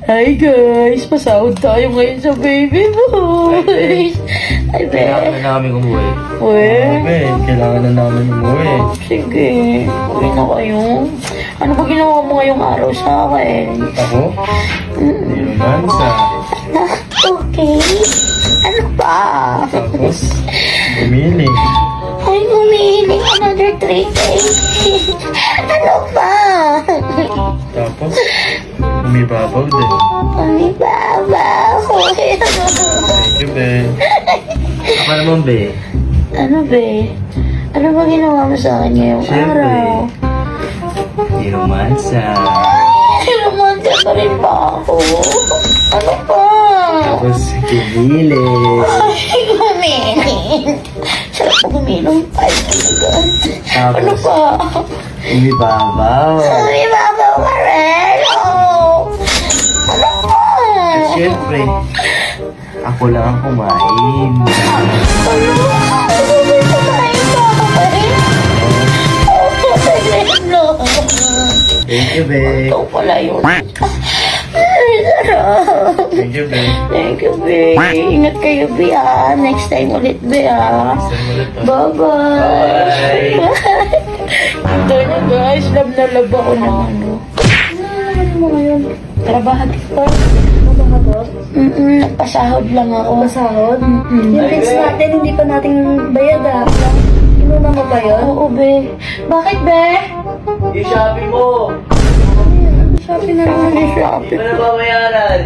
Hi guys! Pasahod tayo ngayon sa baby boy! Ay, be! Kailangan na namin umuwi. Uwe? Be, kailangan na namin umuwi. Sige, uwi na kayo. Ano ba ginawa mo ngayong araw sa akin? Ako? Hindi naman sa... Okay. Ano ba? Tapos, bumili. Ay, bumili another 3 days. Ano ba? Tapos, umibabaw din. Umibabaw. Thank you, be. Ako naman, be. Ano, be? Ano ba ginawa mo sa akin ngayong araw? Hindi naman sa... Romansa pa rin ba ako? Ano pa? Tapos, bumili. Ay, gumili. Sarap po gumilong. Ay, God. Ano pa? Umibabaw. Umibabaw ka rin. Oh. Ano pa? Siyempre, ako lang ang kumain. Ano? May kumain pa ako pa rin? Oh, saglit lang. Thank you, be. Ikaw pala yun. Ay, sarap. Thank you, be. Thank you, be. Ingat kayo, be, ah. Next time ulit, be, ah. Bye-bye. Ito na, guys. Love na love ako ng ano. Ano mo ngayon? Trabahan ka. Nagpasahod lang ako. Pasahod? Yung bills natin, hindi pa natin bayad ah. Inuna mo ba yun? Oo, be. Bakit, be? I-shopping mo. Shopee na naman. Shopee. Hindi mo na babayaran.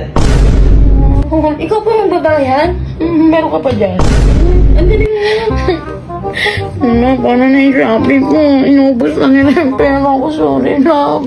Ikaw pa magbabayad? Meron ka pa dyan? Ang galing mo. Ano, paano na yung shopping ko? Inubos lang yun ang pera ko. Sorry na.